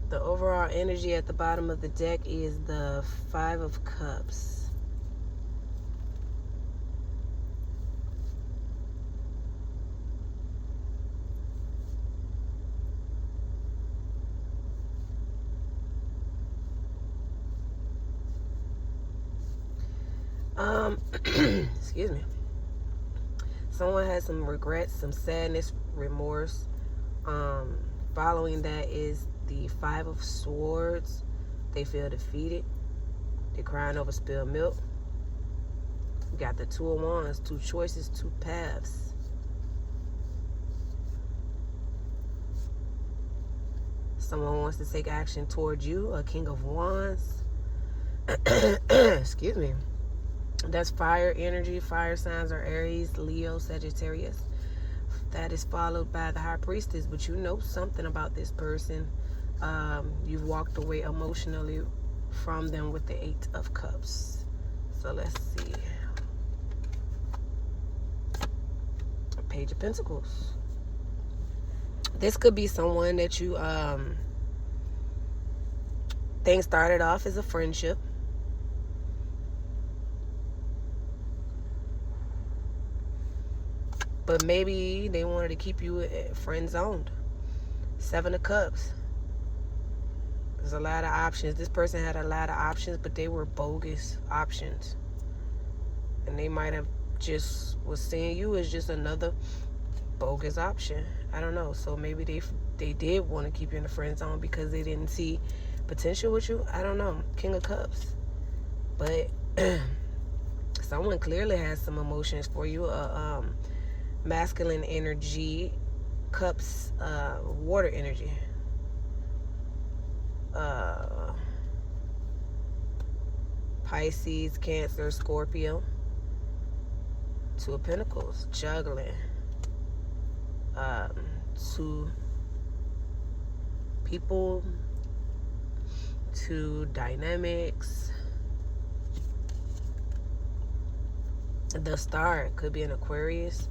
The overall energy at the bottom of the deck is the Five of Cups. Excuse me. Someone has some regrets, some sadness, remorse. Following that is the Five of Swords. They feel defeated. They're crying over spilled milk. You got the Two of Wands, two choices, two paths. Someone wants to take action towards you, a King of Wands. Excuse me. That's fire energy. Fire signs are Aries, Leo, Sagittarius. That is followed by the High Priestess, but you know something about this person. You've walked away emotionally from them with the Eight of Cups. So let's see. Page of Pentacles. This could be someone that you things started off as a friendship. But maybe they wanted to keep you friend zoned. Seven of Cups. There's a lot of options. This person had a lot of options, but they were bogus options. And they might have just was seeing you as just another bogus option. I don't know. So maybe they did want to keep you in the friend zone because they didn't see potential with you. I don't know. King of Cups. But someone clearly has some emotions for you. Masculine energy, cups, water energy. Pisces, Cancer, Scorpio. Two of Pentacles, juggling. Two people, two dynamics. The Star could be an Aquarius.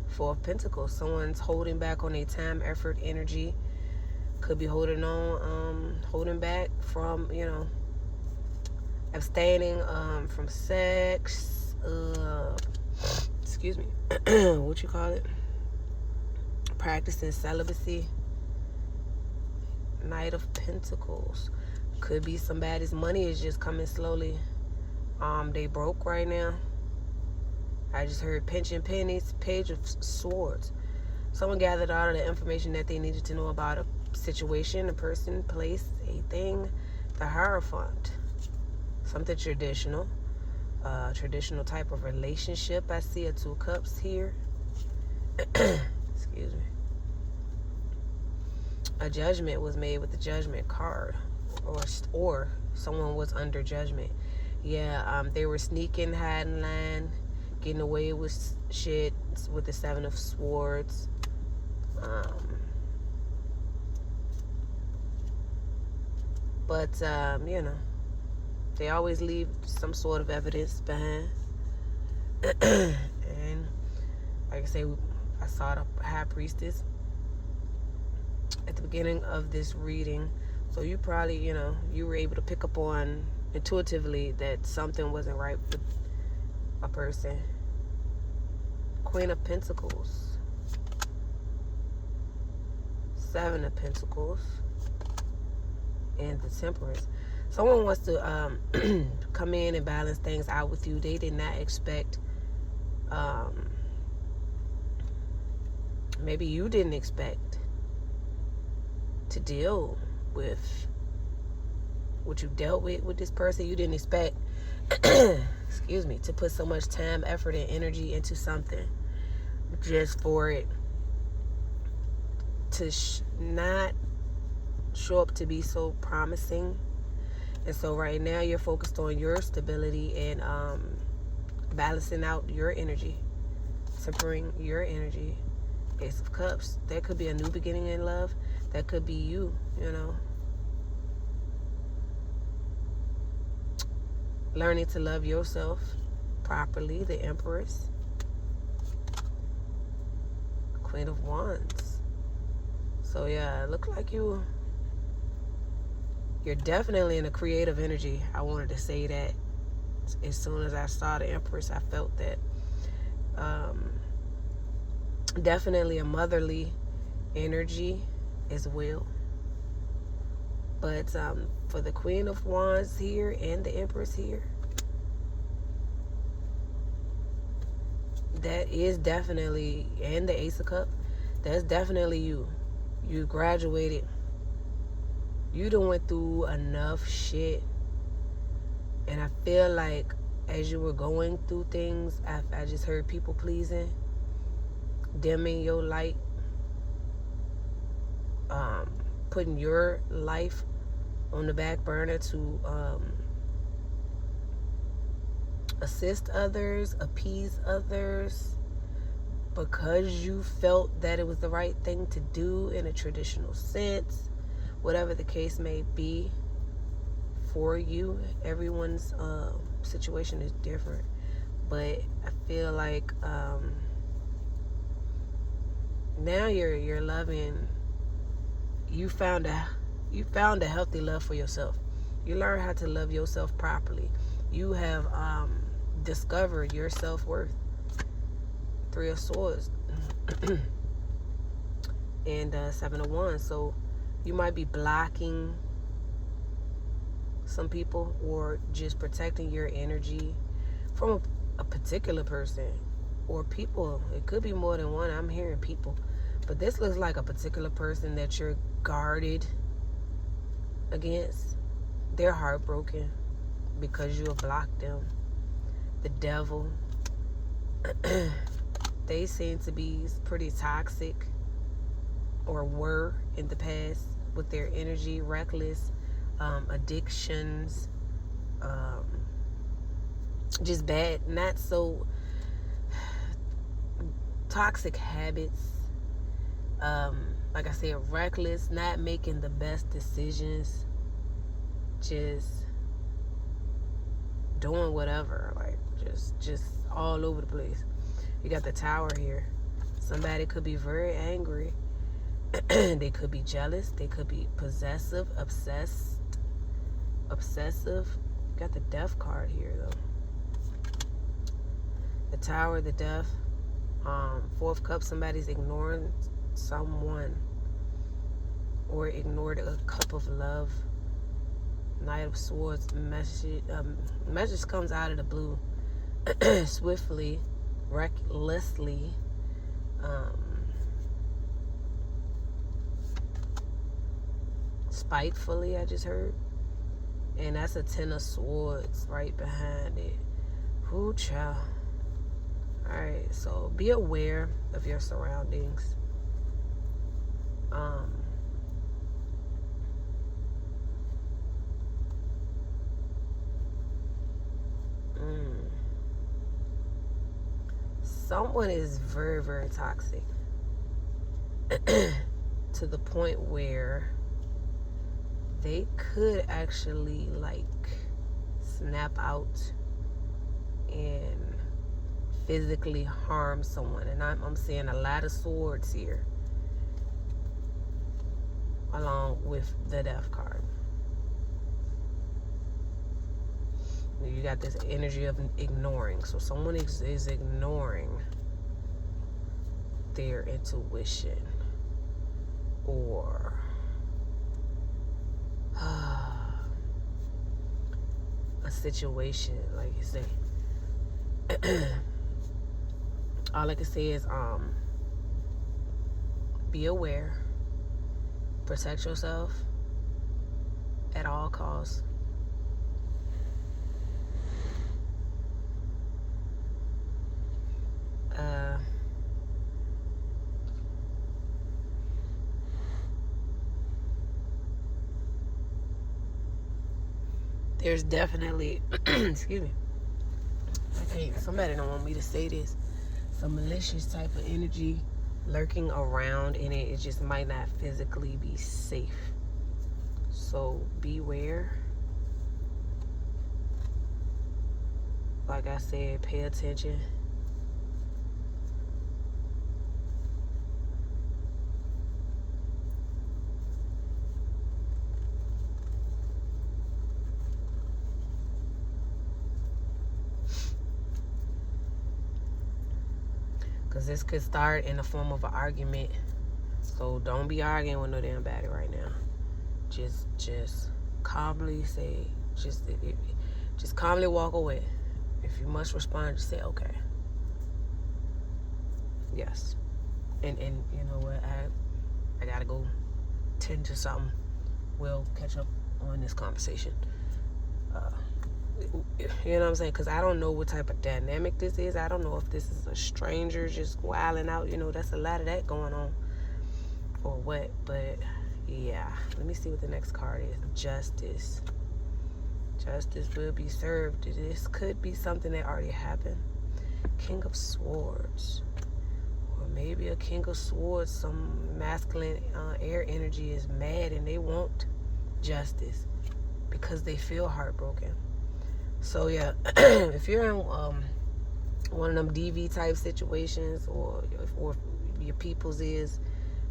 Four of Pentacles. Someone's holding back on their time, effort, energy. Could be holding on, holding back from, abstaining from sex. Excuse me. What you call it? Practicing celibacy. Knight of Pentacles. Could be somebody's money is just coming slowly. They broke right now. I just heard pinching pennies. Page of Swords. Someone gathered all of the information that they needed to know about a situation, a person, place, a thing. The Hierophant. Something traditional. Traditional type of relationship. I see a Two of Cups here. Excuse me. A judgment was made with the Judgment card. Or someone was under judgment. Yeah, they were sneaking, hiding, lying, getting away with shit with the Seven of Swords. But they always leave some sort of evidence behind. And like I say, I saw the High Priestess at the beginning of this reading. So you probably, you were able to pick up on intuitively that something wasn't right with a person. Queen of Pentacles. Seven of Pentacles. And the Temperance. Someone wants to come in and balance things out with you. They did not expect, maybe you didn't expect to deal with what you dealt with this person. You didn't expect, excuse me, to put so much time, effort, and energy into something just for it to not show up to be so promising. And so right now you're focused on your stability and balancing out your energy, tempering your energy. Ace of Cups. That could be a new beginning in love. That could be you, learning to love yourself properly. The Empress. Queen of Wands. So yeah, it looked like you're definitely in a creative energy. I wanted to say that. As soon as I saw the Empress, I felt that. Definitely a motherly energy as well. But for the Queen of Wands here and the Empress here, that is definitely, and the Ace of Cups, that's definitely you. You graduated. You done went through enough shit. And I feel like as you were going through things, I just heard people pleasing, dimming your light, putting your life on the back burner to assist others, appease others, because you felt that it was the right thing to do in a traditional sense, whatever the case may be for you. Everyone's situation is different, but I feel like now you're loving. You found a healthy love for yourself. You learn how to love yourself properly. You have discovered your self-worth. 3 of Swords and 7 of Wands. So you might be blocking some people or just protecting your energy from a particular person or people. It could be more than one. I'm hearing people, but this looks like a particular person that you're guarded against. They're heartbroken because you have blocked them. The Devil. They seem to be pretty toxic, or were in the past, with their energy, reckless, addictions, just bad, not so toxic habits. Like I said, reckless, not making the best decisions, just doing whatever, like just all over the place. You got the Tower here. Somebody could be very angry. They could be jealous. They could be possessive, obsessive. Got the Death card here, though. The Tower, the Death. 4 of Cups, somebody's ignoring someone or ignored a cup of love. Knight of Swords, message comes out of the blue. Swiftly, recklessly, spitefully, I just heard. And that's a 10 of Swords right behind it. Whoo, child. Alright, so be aware of your surroundings. Someone is very, very toxic to the point where they could actually like snap out and physically harm someone. And I'm seeing a lot of swords here along with the Death card. You got this energy of ignoring. So someone is ignoring their intuition or a situation, like you say. All I can say is be aware, protect yourself at all costs. There's definitely, excuse me, somebody don't want me to say this, some malicious type of energy lurking around in it. It just might not physically be safe. So beware. Like I said, pay attention. Because this could start in the form of an argument. So don't be arguing with no damn baddie right now. Just calmly say, just calmly walk away. If you must respond, just say, okay. Yes. And you know what, I gotta go tend to something. We'll catch up on this conversation. You know what I'm saying? Because I don't know what type of dynamic this is. I don't know if this is a stranger just wilding out. You know, that's a lot of that going on. Or what. But, yeah. Let me see what the next card is. Justice. Justice will be served. This could be something that already happened. King of Swords. Or maybe a King of Swords, some masculine air energy is mad and they want justice because they feel heartbroken. So yeah, if you're in one of them DV type situations, or your people's is,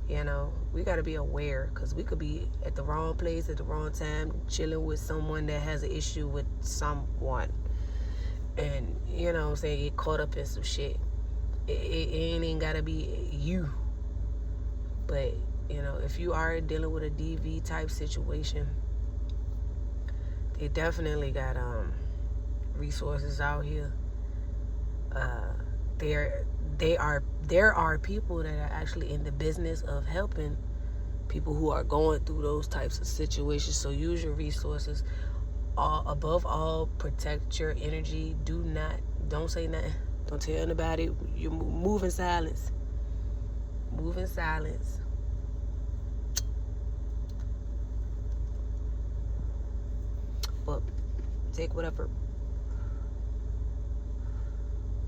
you know, we got to be aware, because we could be at the wrong place at the wrong time, chilling with someone that has an issue with someone, and you know what I'm saying, get caught up in some shit. It ain't got to be you, but you know, if you are dealing with a DV type situation, they definitely got resources out here. There are people that are actually in the business of helping people who are going through those types of situations. So use your resources. Above all, protect your energy. Don't say nothing. Don't tell anybody. You move in silence. Move in silence. But take whatever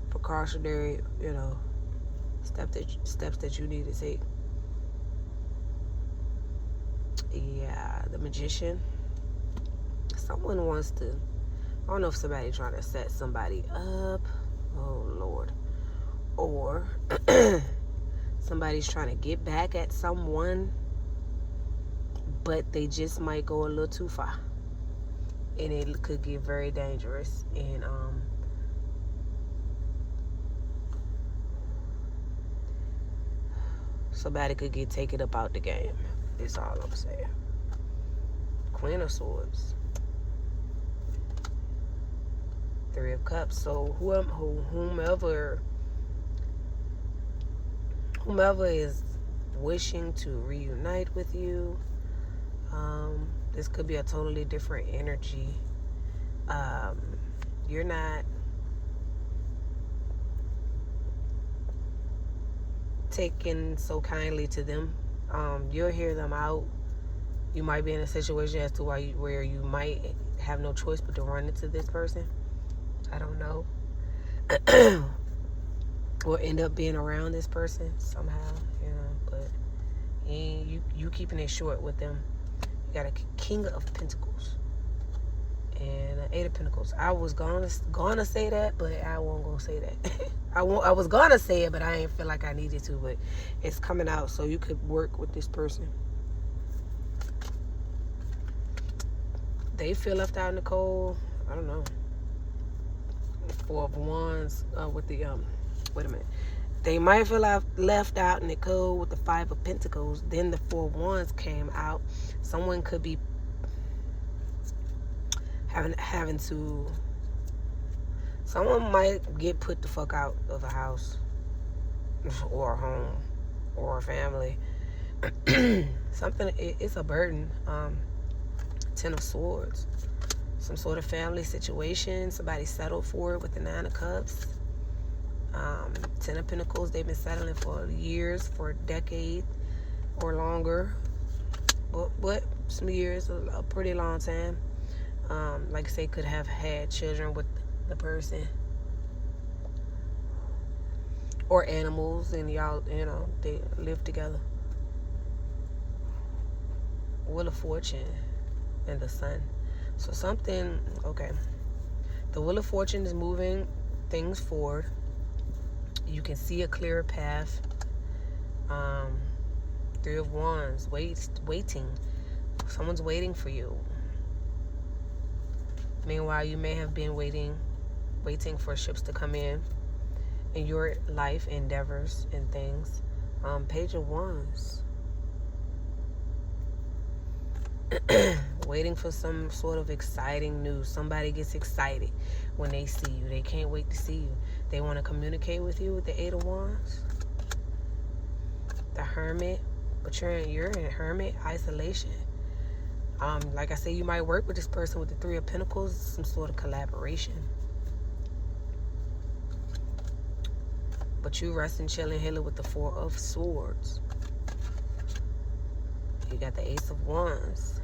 precautionary, you know, steps that you need to take. Yeah, the Magician. Someone wants to, I don't know if somebody's trying to set somebody up. Oh, Lord. Or somebody's trying to get back at someone, but they just might go a little too far. And it could get very dangerous. And, somebody could get taken up out the game. That's all I'm saying. Queen of Swords. Three of Cups. So whomever is wishing to reunite with you, this could be a totally different energy. You're not taking so kindly to them. You'll hear them out. You might be in a situation as to where you might have no choice but to run into this person. I don't know. Or end up being around this person somehow, you know. But you keeping it short with them. You got a King of Pentacles and an Eight of Pentacles. I was gonna say that, but I won't gonna say that. I was gonna say it, but I ain't feel like I needed to. But it's coming out, so you could work with this person. They feel left out in the cold. I don't know. Four of Wands with the wait a minute. They might feel left out in the cold with the Five of Pentacles. Then the Four of Wands came out. Someone could be having to. Someone might get put the fuck out of a house, or a home, or a family. Something. It's a burden. Ten of Swords. Some sort of family situation. Somebody settled for it with the Nine of Cups. Ten of Pentacles. They've been settling for years, for a decade or longer. But some years, a pretty long time. Like I say, could have had children with the person. Or animals, and y'all, you know, they live together. Wheel of Fortune and the Sun. So something, okay. The Wheel of Fortune is moving things forward. You can see a clearer path. Three of Wands, waiting. Someone's waiting for you. Meanwhile, you may have been waiting for ships to come in in your life endeavors and things. Page of Wands. Waiting for some sort of exciting news. Somebody gets excited when they see you. They can't wait to see you. They want to communicate with you with the Eight of Wands. The Hermit. But you're in hermit isolation. Like I said, you might work with this person with the Three of Pentacles. Some sort of collaboration. But you resting, chilling, healing with the Four of Swords. You got the Ace of Wands.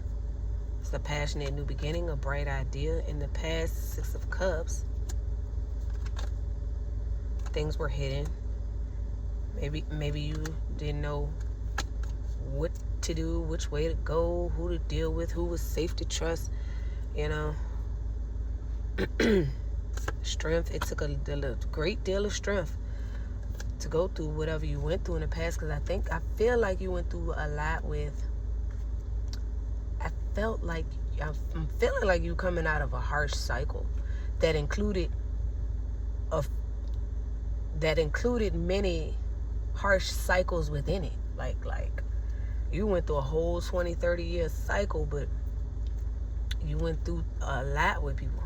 It's a passionate new beginning, a bright idea. In the past, Six of Cups. Things were hidden. Maybe you didn't know what to do, which way to go, who to deal with, who was safe to trust, you know. Strength. It took a great deal of strength to go through whatever you went through in the past, because I feel like you went through a lot with, I'm feeling like you coming out of a harsh cycle that included many harsh cycles within it. Like you went through a whole 20, 30 year cycle, but you went through a lot with people.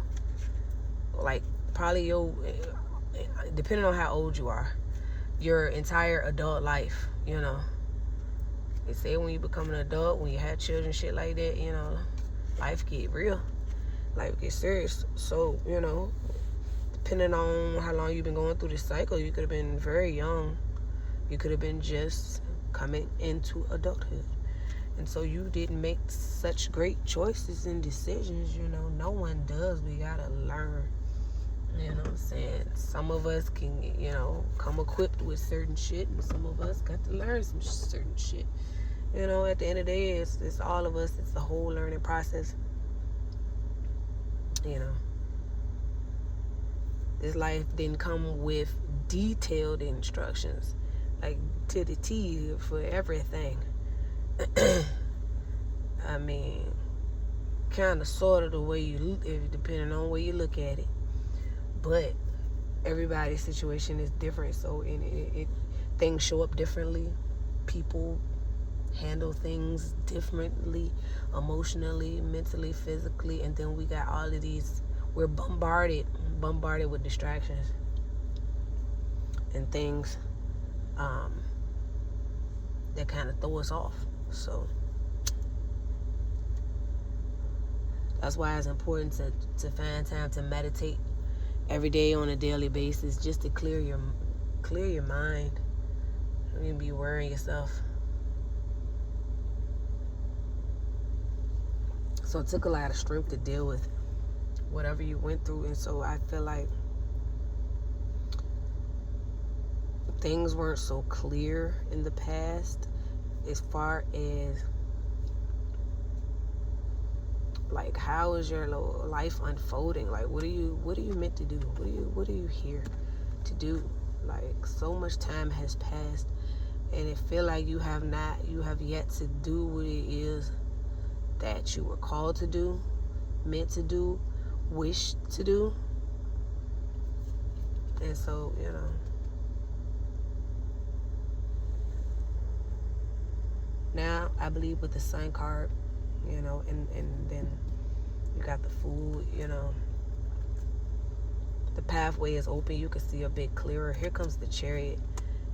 Like probably depending on how old you are, your entire adult life, you know. They say when you become an adult, when you have children, shit like that, you know, life get real. Life get serious. So, you know, depending on how long you've been going through this cycle, you could have been very young. You could have been just coming into adulthood. And so you didn't make such great choices and decisions, you know. No one does. We gotta learn. You know what I'm saying? Some of us can, you know, come equipped with certain shit, and some of us got to learn some certain shit. You know, at the end of the day, it's all of us. It's the whole learning process. You know, this life didn't come with detailed instructions, like to the T for everything. I mean, kind of, sort of the way depending on where you look at it. But everybody's situation is different, so things show up differently. People handle things differently, emotionally, mentally, physically, and then we got all of these. We're bombarded with distractions and things that kind of throw us off. So that's why it's important to find time to meditate every day on a daily basis, just to clear your mind. Don't even be worrying yourself. So it took a lot of strength to deal with whatever you went through, and so I feel like things weren't so clear in the past as far as like how is your life unfolding? Like what are you meant to do? What are you here to do? Like so much time has passed, and it feel like you have yet to do what it is that you were called to do, meant to do, wish to do. And so, you know, now I believe with the Sun card, you know, and then you got the Fool, you know, the pathway is open. You can see a bit clearer. Here comes the Chariot.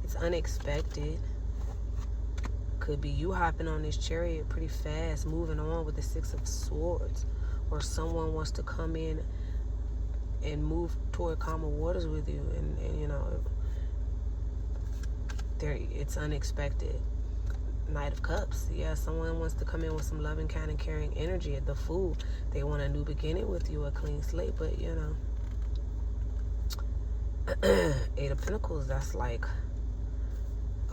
It's unexpected. Could be you hopping on this chariot pretty fast, moving on with the Six of Swords, or someone wants to come in and move toward calmer waters with you, and you know, it's unexpected. Knight of Cups. Yeah, someone wants to come in with some loving, kind, and caring energy. At the Fool, they want a new beginning with you, a clean slate. But you know, Eight of Pentacles, that's like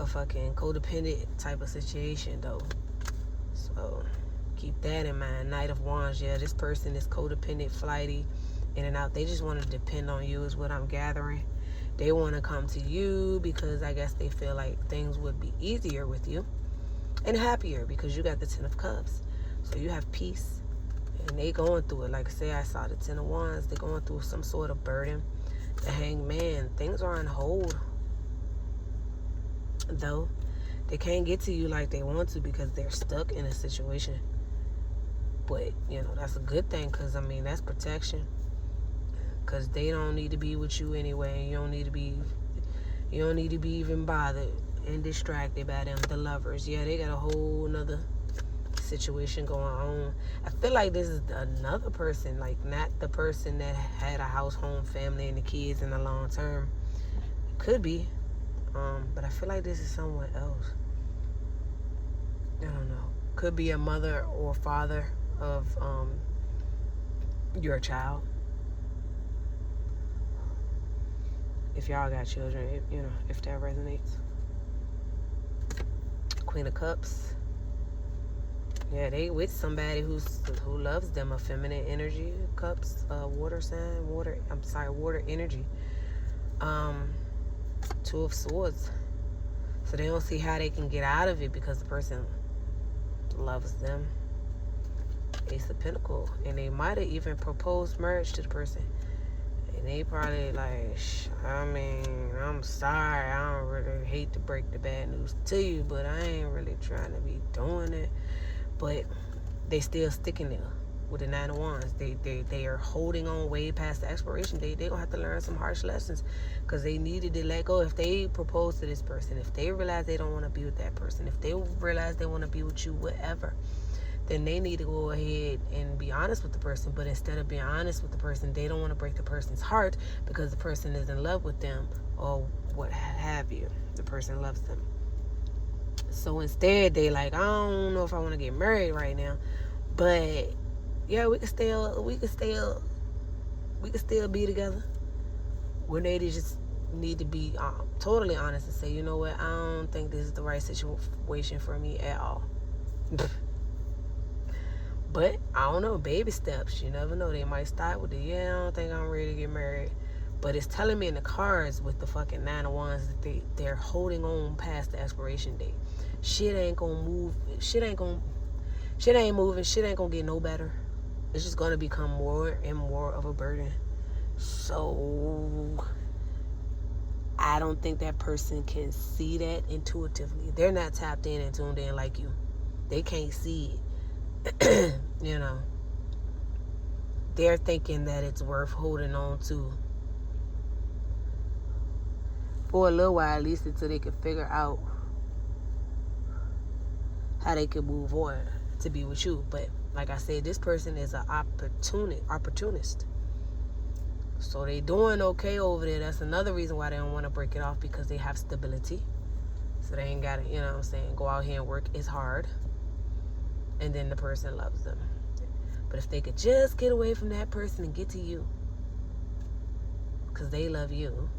a fucking codependent type of situation though. So keep that in mind. Knight of Wands, yeah, this person is codependent, flighty, in and out. They just want to depend on you is what I'm gathering. They want to come to you because I guess they feel like things would be easier with you and happier because you got the Ten of Cups. So you have peace, and they going through it. Like I say, I saw the Ten of Wands. They're going through some sort of burden, The Hangman. Things are on hold. Though they can't get to you like they want to because they're stuck in a situation. But, that's a good thing because, that's protection. Because they don't need to be with you anyway. You don't need to be even bothered and distracted by them, the lovers. Yeah, they got a whole nother situation going on. I feel like this is another person, like not the person that had a house, home, family, and the kids in the long term. Could be. But I feel like this is someone else. I don't know. Could be a mother or father of your child. If y'all got children, if that resonates. Queen of Cups. Yeah, they with somebody who loves them, a feminine energy. Cups, water sign, water energy. Two of Swords. So they don't see how they can get out of it because the person loves them. Ace of Pentacles. And they might have even proposed marriage to the person. And they probably like, I'm sorry. I don't really hate to break the bad news to you, but I ain't really trying to be doing it. But they still sticking there with the Nine of Wands. They are holding on way past the expiration date. They're going to have to learn some harsh lessons because they needed to let go. If they propose to this person, if they realize they don't want to be with that person, if they realize they want to be with you, whatever, then they need to go ahead and be honest with the person. But instead of being honest with the person, they don't want to break the person's heart because the person is in love with them or what have you. The person loves them. So instead, they like, I don't know if I want to get married right now, but yeah, we can still be together. When they just need to be totally honest and say, you know what, I don't think this is the right situation for me at all. But I don't know, baby steps. You never know. They might start with I don't think I'm ready to get married. But it's telling me in the cards with the fucking Nine of Wands that they're holding on past the expiration date. Shit ain't gonna move. Shit ain't moving. Shit ain't gonna get no better. It's just gonna become more and more of a burden. So I don't think that person can see that intuitively. They're not tapped in and tuned in like you. They can't see it. They're thinking that it's worth holding on to for a little while, at least until they can figure out how they can move on to be with you. But like I said, this person is an opportunist. So they doing okay over there. That's another reason why they don't want to break it off, because they have stability. So they ain't got to, go out here and work. It's hard. And then the person loves them. But if they could just get away from that person and get to you, because they love you,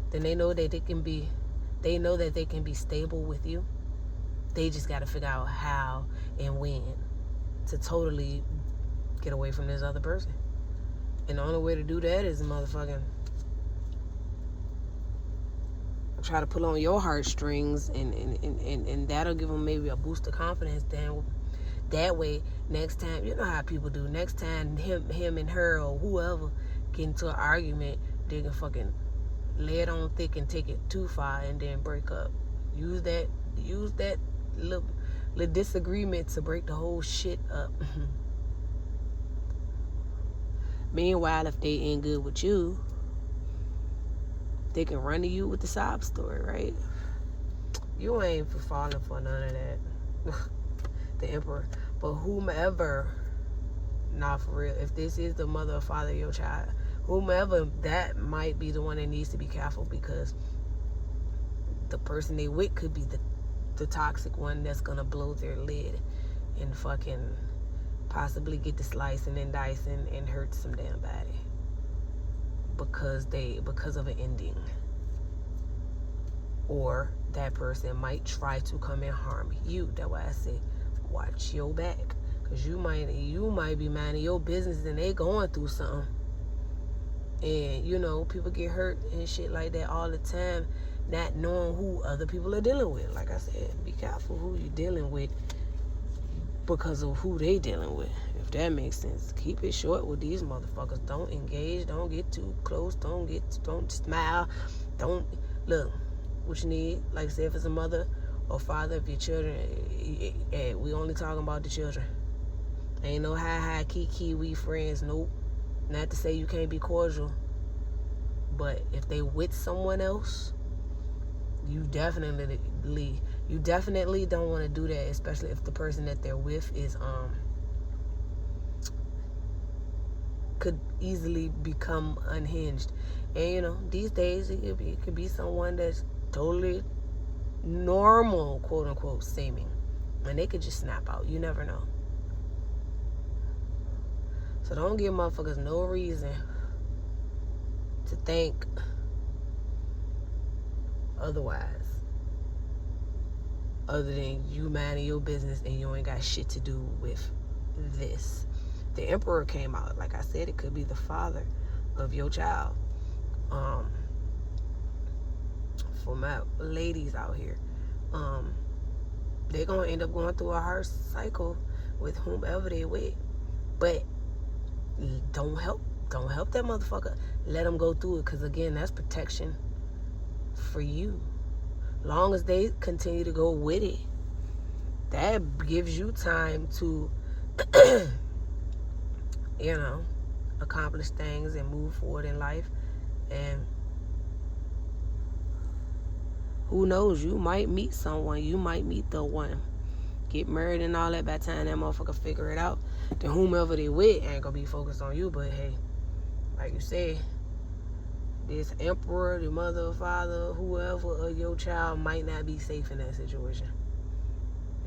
then they know that they can be stable with you. They just got to figure out how and when to totally get away from this other person. And the only way to do that is motherfucking try to pull on your heartstrings, and that'll give them maybe a boost of confidence. Then that way, next time, you know how people do. Next time him and her or whoever get into an argument, they can fucking lay it on thick and take it too far and then break up. Use that little disagreement to break the whole shit up. Meanwhile, if they ain't good with you, they can run to you with the sob story, right? You ain't falling for none of that. The Emperor. But whomever, not for real, if this is the mother or father of your child, whomever, that might be the one that needs to be careful, because the person they with could be the toxic one that's gonna blow their lid and fucking possibly get to slicing and dicing and hurt some damn body because of an ending. Or that person might try to come and harm you. That's why I say watch your back, because you might be minding your business and they going through something. And people get hurt and shit like that all the time, not knowing who other people are dealing with. Like I said, be careful who you're dealing with. because of who they dealing with, if that makes sense. Keep it short with these motherfuckers. Don't engage, don't get too close, don't smile, don't look. What you need, like I said, if it's a mother or father of your children, we only talking about the children. Ain't no hi kiki, we friends. Nope. Not to say you can't be cordial, but if they with someone else, you definitely don't want to do that, especially if the person that they're with is could easily become unhinged. And these days it could be someone that's totally normal, quote unquote, seeming, and they could just snap out. You never know. So don't give motherfuckers no reason to think otherwise, other than you minding your business and you ain't got shit to do with this. The Emperor came out. Like I said, it could be the father of your child. For my ladies out here, they're gonna end up going through a hard cycle with whomever they with. But don't help that motherfucker. Let them go through it, because again, that's protection for you. Long as they continue to go with it, that gives you time to accomplish things and move forward in life. And who knows, you might meet someone, you might meet the one, get married and all that. By the time that motherfucker figure it out, then whomever they with ain't gonna be focused on you. But hey, like you said, this emperor, the mother, father, whoever of your child might not be safe in that situation.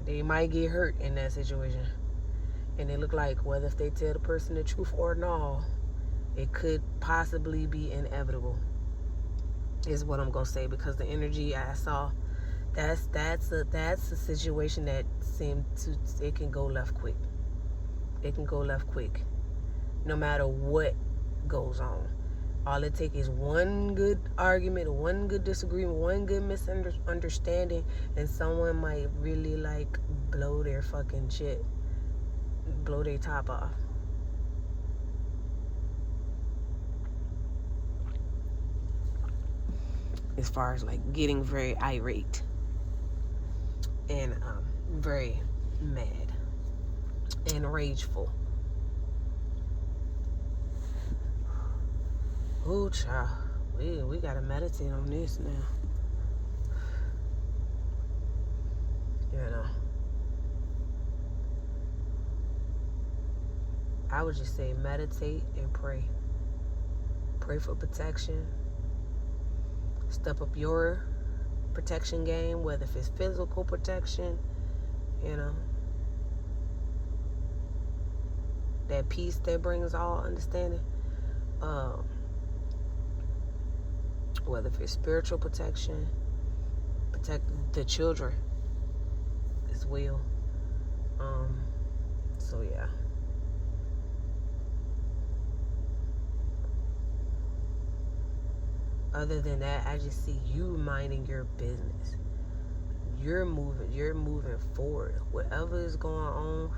They might get hurt in that situation. And it look like whether if they tell the person the truth or not, it could possibly be inevitable, is what I'm gonna say, because the energy I saw, that's a situation that it can go left quick. It can go left quick, no matter what goes on. All it takes is one good argument, one good disagreement, one good misunderstanding, and someone might really blow their fucking shit, blow their top off. As far as getting very irate and very mad and rageful. Ooh, child, we gotta meditate on this now. I would just say meditate and pray. Pray for protection. Step up your protection game, whether if it's physical protection, that peace that brings all understanding. Whether if it's spiritual protection, protect the children as well. So yeah. Other than that, I just see you minding your business. You're moving forward. Whatever is going on,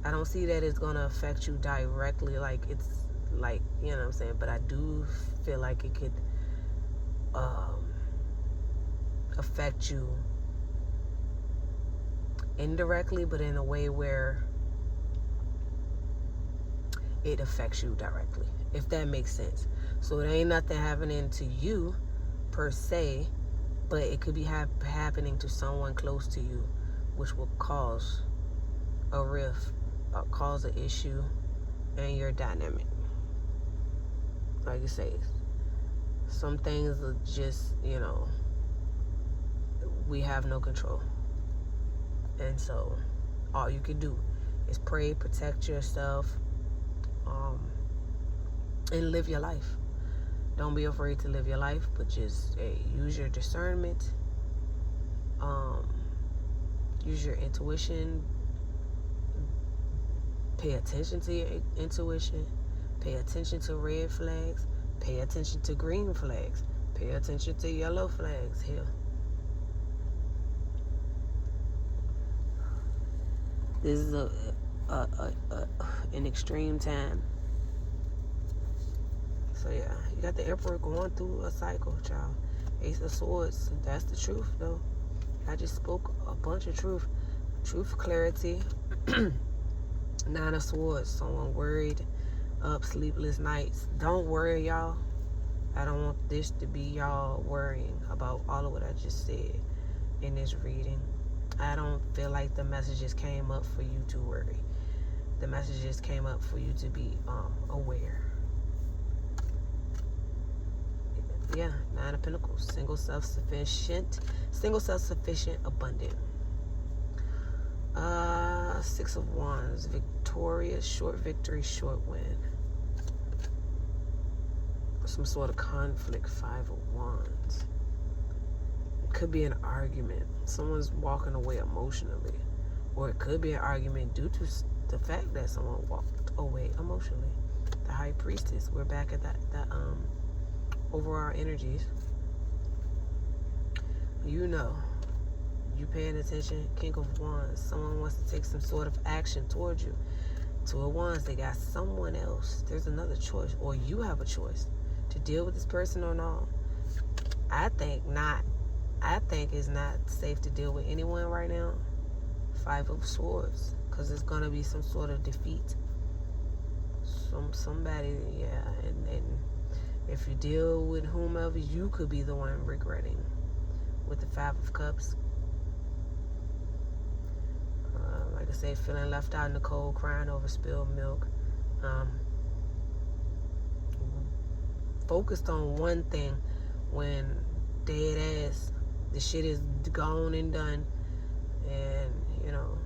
I don't see that it's gonna affect you directly, you know what I'm saying, but I do feel like it could affect you indirectly, but in a way where it affects you directly, if that makes sense. So it ain't nothing happening to you per se, but it could be happening to someone close to you, which will cause a rift, cause an issue in your dynamic. Like I say, some things are just, we have no control. And so all you can do is pray, protect yourself, and live your life. Don't be afraid to live your life, but just use your discernment, use your intuition, pay attention to your intuition, pay attention to red flags, pay attention to green flags, pay attention to yellow flags. Hell, This is an extreme time. So yeah, you got the Emperor going through a cycle, child. Ace of Swords, that's the truth, though. I just spoke a bunch of truth. Truth, clarity. Nine of Swords, someone worried, up, sleepless nights. Don't worry, y'all. I don't want this to be y'all worrying about all of what I just said in this reading. I don't feel like the messages came up for you to worry. The messages came up for you to be aware. Yeah, Nine of Pentacles, single, self-sufficient, abundant. Six of Wands, victorious, short victory, short win. Some sort of conflict, Five of Wands. It could be an argument. Someone's walking away emotionally. Or it could be an argument due to the fact that someone walked away emotionally. The High Priestess, we're back at that over our energies. You know, you paying attention. King of Wands, someone wants to take some sort of action towards you. Two of Wands, they got someone else. There's another choice, or you have a choice to deal with this person or not. I think not. I think it's not safe to deal with anyone right now. Five of Swords, because there's gonna be some sort of defeat. Somebody, yeah, and if you deal with whomever, you could be the one regretting. With the Five of Cups, like I say, feeling left out in the cold, crying over spilled milk. Focused on one thing when dead ass the shit is gone and done. And you know,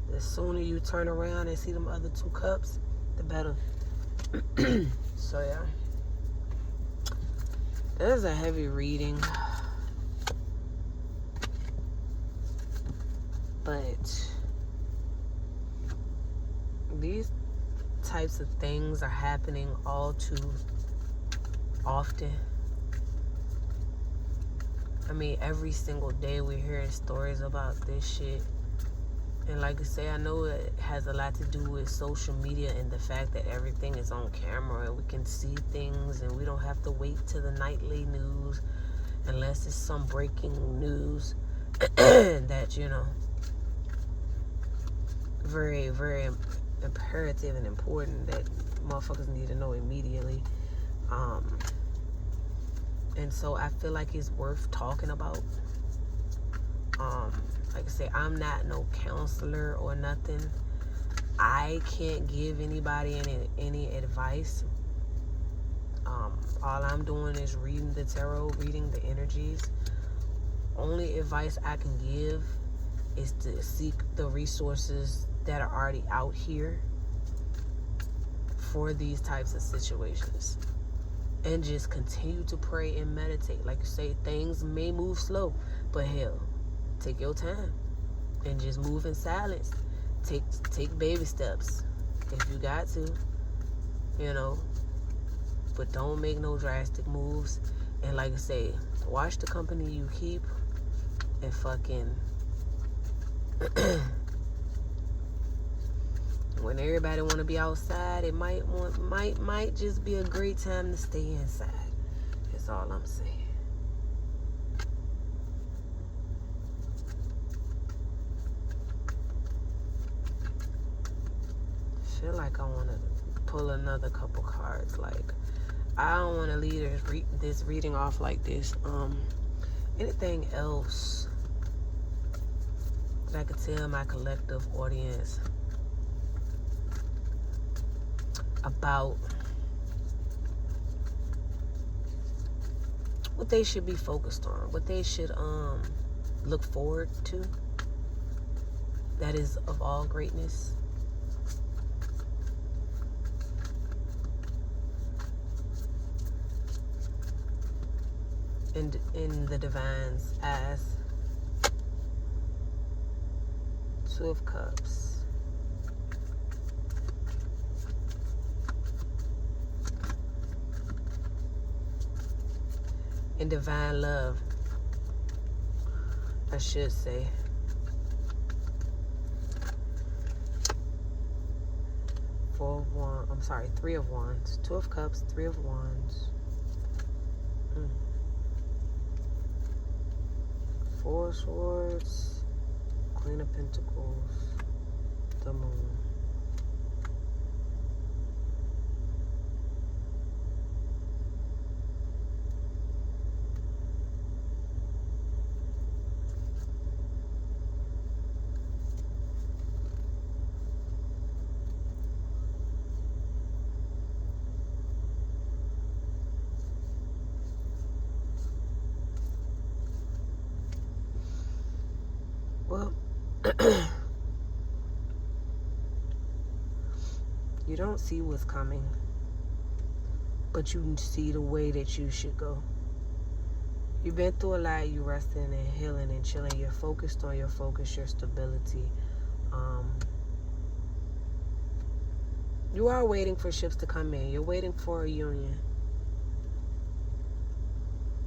the sooner you turn around and see them other two cups, the better. So yeah, that is a heavy reading, but these types of things are happening all too often. I mean, every single day we're hearing stories about this shit. And like I say, I know it has a lot to do with social media and the fact that everything is on camera and we can see things and we don't have to wait to the nightly news unless it's some breaking news that, you know, very, very imperative and important that motherfuckers need to know immediately. And so I feel like it's worth talking about. Like I say, I'm not no counselor or nothing. I can't give anybody any advice. All I'm doing is reading the tarot, reading the energies. Only advice I can give is to seek the resources that are already out here for these types of situations. And just continue to pray and meditate. Like you say, things may move slow, but hell, take your time and just move in silence. Take baby steps if you got to, you know, but don't make no drastic moves. And like I say, watch the company you keep and fucking when everybody want to be outside, it might just be a great time to stay inside. That's all I'm saying. Feel like I want to pull another couple cards. Like, I don't want to leave this reading off like this. Anything else that I could tell my collective audience about what they should be focused on, what they should look forward to, that is of all greatness. And in the Divine's eyes, Two of Cups. In divine love, I should say. Four of Wands. I'm sorry, Three of Wands. Two of Cups, Three of Wands. Four of Swords, Queen of Pentacles, the Moon. Well, you don't see what's coming, but you see the way that you should go. You've been through a lot. You're resting and healing and chilling. You're focused on your focus, your stability. You are waiting for ships to come in. You're waiting for a union,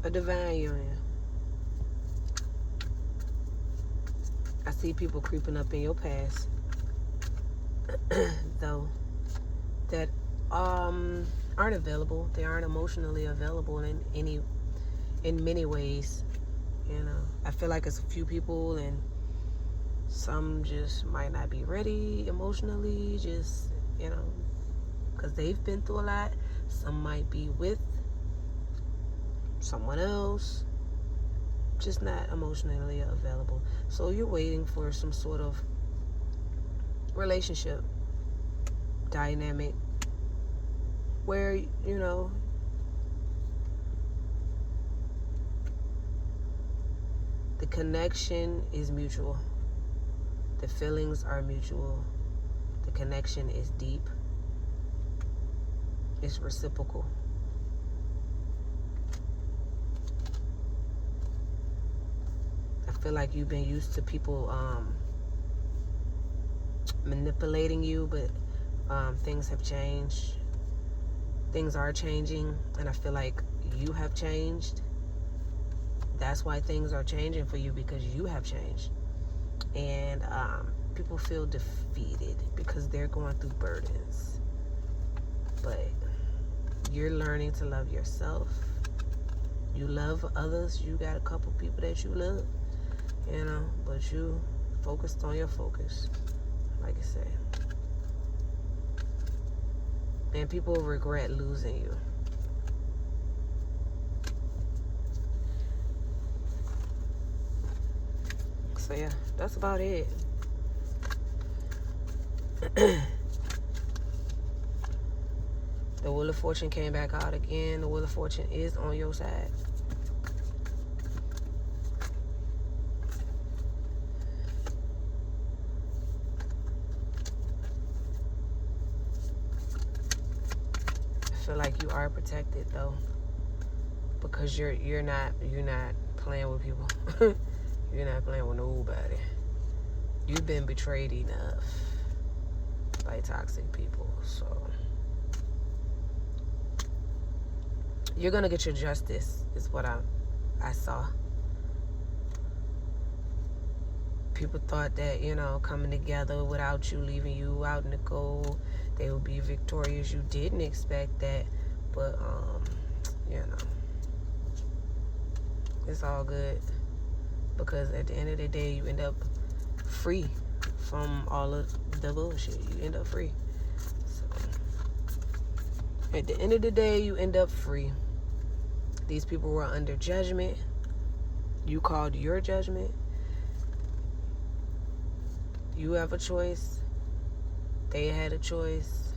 a divine union. I see people creeping up in your past, though, that aren't available. They aren't emotionally available in many ways. You know, I feel like it's a few people, and some just might not be ready emotionally. Just, you know, because they've been through a lot. Some might be with someone else, just not emotionally available. So you're waiting for some sort of relationship dynamic where, you know, the connection is mutual. The feelings are mutual. The connection is deep. It's reciprocal. I feel like you've been used to people manipulating you, but things have changed. Things are changing, and I feel like you have changed. That's why things are changing for you, because you have changed. And people feel defeated because they're going through burdens. But you're learning to love yourself. You love others. You got a couple people that you love, you know, but you focused on your focus, like I said. And people regret losing you. So yeah, that's about it. The Wheel of Fortune came back out again. The Wheel of Fortune is on your side. I feel like you are protected though, because you're not playing with people. You're not playing with nobody. You've been betrayed enough by toxic people, so you're gonna get your justice, is what I saw. People thought that, you know, coming together without you, leaving you out in the cold, they would be victorious. You didn't expect that, but you know, it's all good, because at the end of the day, you end up free from all of the bullshit. You end up free. So at the end of the day, you end up free. These people were under judgment. You called your judgment. You have a choice. They had a choice.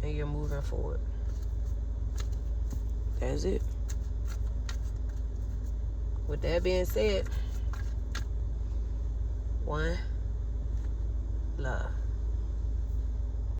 And you're moving forward. That's it. With that being said, one love.